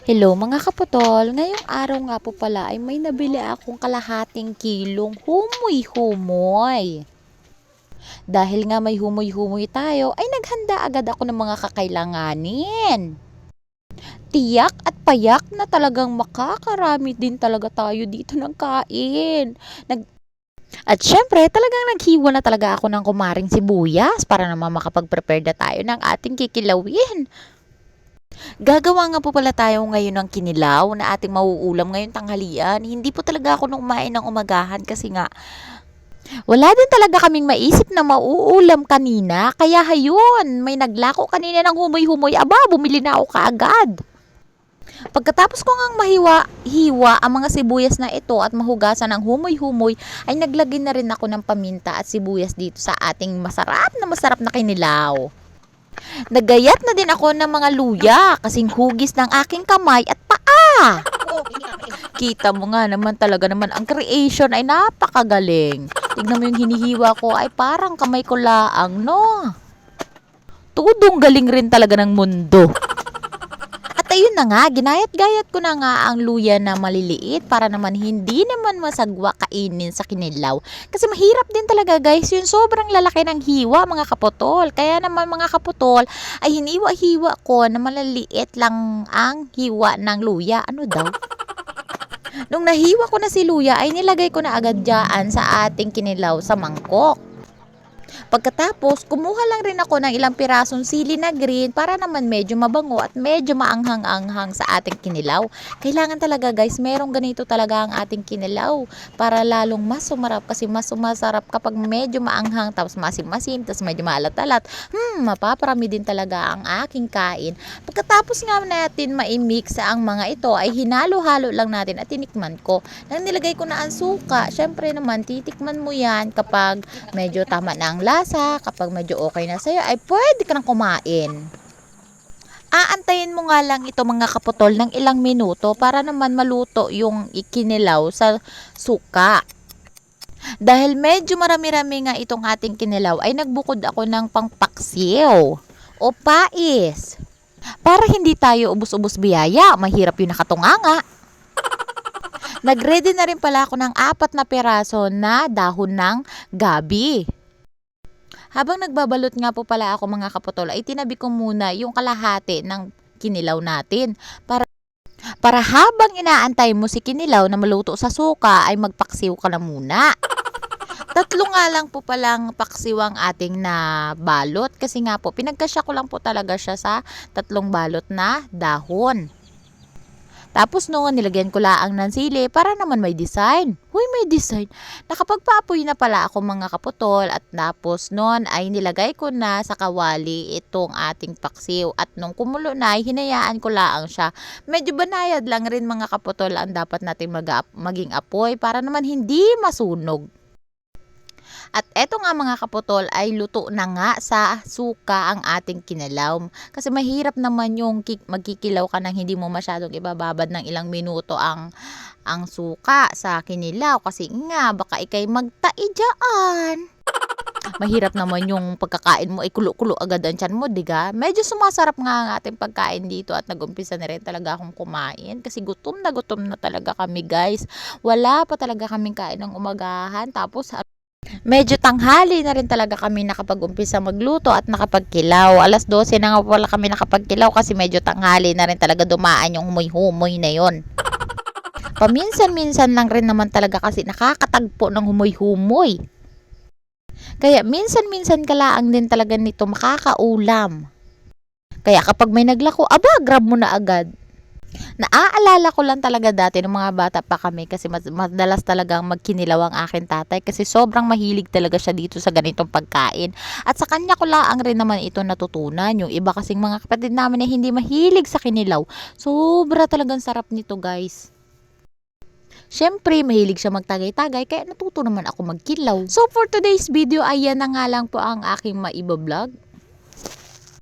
Hello mga kaputol, ngayong araw nga po pala ay may nabili akong kalahating kilong humoy-humoy. Dahil nga may humoy-humoy tayo, ay naghanda agad ako ng mga kakailanganin. Tiyak at payak na talagang makakarami din talaga tayo dito ng kain. At syempre, talagang naghiwa na talaga ako ng kumaring sibuyas para naman makapag-prepare na tayo ng ating kikilawin. Gagawa nga po pala tayo ngayon ng kinilaw na ating mauulam ngayong tanghalian. Hindi po talaga ako nung kumain ng umagahan kasi nga wala din talaga kaming maisip na mauulam kanina. Kaya hayun, may naglako kanina ng humoy-humoy. Aba, bumili na ako kaagad. Pagkatapos ko ngang hiwa ang mga sibuyas na ito at mahugasan ng humoy-humoy, ay naglagay na rin ako ng paminta at sibuyas dito sa ating masarap na kinilaw. Nagayat na din ako ng mga luya kasing hugis ng aking kamay at paa. Kita mo nga naman talaga naman ang creation ay napakagaling. Tignan mo yung hinihiwa ko ay parang kamay ko laang, no? Tudong galing rin talaga ng mundo. At ayun na nga, ginayat-gayat ko na nga ang luya na maliliit para naman hindi naman masagwa kainin sa kinilaw. Kasi mahirap din talaga guys, yung sobrang lalaki ng hiwa mga kaputol. Kaya naman mga kaputol ay hiniwa-hiwa ko na maliliit lang ang hiwa ng luya. Ano daw? Nung nahiwa ko na si luya ay nilagay ko na agad dyan sa ating kinilaw sa mangkok. Pagkatapos, kumuha lang rin ako ng ilang pirasong sili na green para naman medyo mabango at medyo maanghang-anghang sa ating kinilaw. Kailangan talaga guys, merong ganito talaga ang ating kinilaw para lalong mas sumarap kasi mas sumasarap kapag medyo maanghang tapos masim-masim tapos medyo maalat-alat. Mapaparami din talaga ang aking kain. Pagkatapos nga natin maimix ang mga ito ay hinalo-halo lang natin at tinikman ko. Nang nilagay ko na ang suka, syempre naman titikman mo yan kapag medyo tama na ang lasa, kapag medyo okay na sa'yo, ay pwede ka nang kumain. Aantayin mo nga lang ito mga kaputol ng ilang minuto para naman maluto yung ikinilaw sa suka. Dahil medyo marami-rami nga itong ating kinilaw, ay nagbukod ako ng pangpaksiw o pais. Para hindi tayo ubos-ubos biyaya, mahirap yung nakatunganga. Nagready na rin pala ako ng 4 na piraso na dahon ng gabi. Habang nagbabalot nga po pala ako mga kaputol, ay tinabi ko muna yung kalahati ng kinilaw natin. Para habang inaantay mo si kinilaw na maluto sa suka, ay magpaksiw ka na muna. 3 nga lang po palang paksiw ang ating na balot. Kasi nga po, pinagkasya ko lang po talaga siya sa 3 balot na dahon. Tapos noon, nilagyan ko laang ng sili para naman may design. Huy, may design. Nakapagpaapoy na pala ako mga kaputol at tapos noon ay nilagay ko na sa kawali itong ating paksiw. At nung kumulo na, ay hinayaan ko laang siya. Medyo banayad lang rin mga kaputol ang dapat natin maging apoy para naman hindi masunog. At eto nga mga kaputol ay luto na nga sa suka ang ating kinilaw. Kasi mahirap naman yung magkikilaw ka nang hindi mo masyadong ibababad ng ilang minuto ang suka sa kinilaw. Kasi nga baka ikay magtai dyan. Mahirap naman yung pagkakain mo ay kulo-kulo agad ang tiyan mo, diga? Medyo sumasarap nga ang ating pagkain dito at nag-umpisa na rin talaga akong kumain kasi gutom na talaga kami guys. Wala pa talaga kaming kain ng umagahan tapos medyo tanghali na rin talaga kami nakapag-umpisa magluto at nakapagkilaw. 12:00 na nga pala kami nakapagkilaw kasi medyo tanghali na rin talaga dumaan yung humoy-humoy na yon. Paminsan-minsan lang rin naman talaga kasi nakakatagpo ng humoy-humoy. Kaya minsan-minsan kalaang din talaga nito makakaulam. Kaya kapag may naglako, aba, grab mo na agad. Naaalala ko lang talaga dati nung mga bata pa kami kasi madalas talagang magkinilaw ang aking tatay kasi sobrang mahilig talaga siya dito sa ganitong pagkain. At sa kanya ko lang rin naman ito natutunan. Yung iba kasing mga kapatid namin na hindi mahilig sa kinilaw. Sobra talagang sarap nito guys. Siyempre, mahilig siya magtagay-tagay kaya natuto naman ako magkilaw. So for today's video, ayan na nga lang po ang aking maibablog.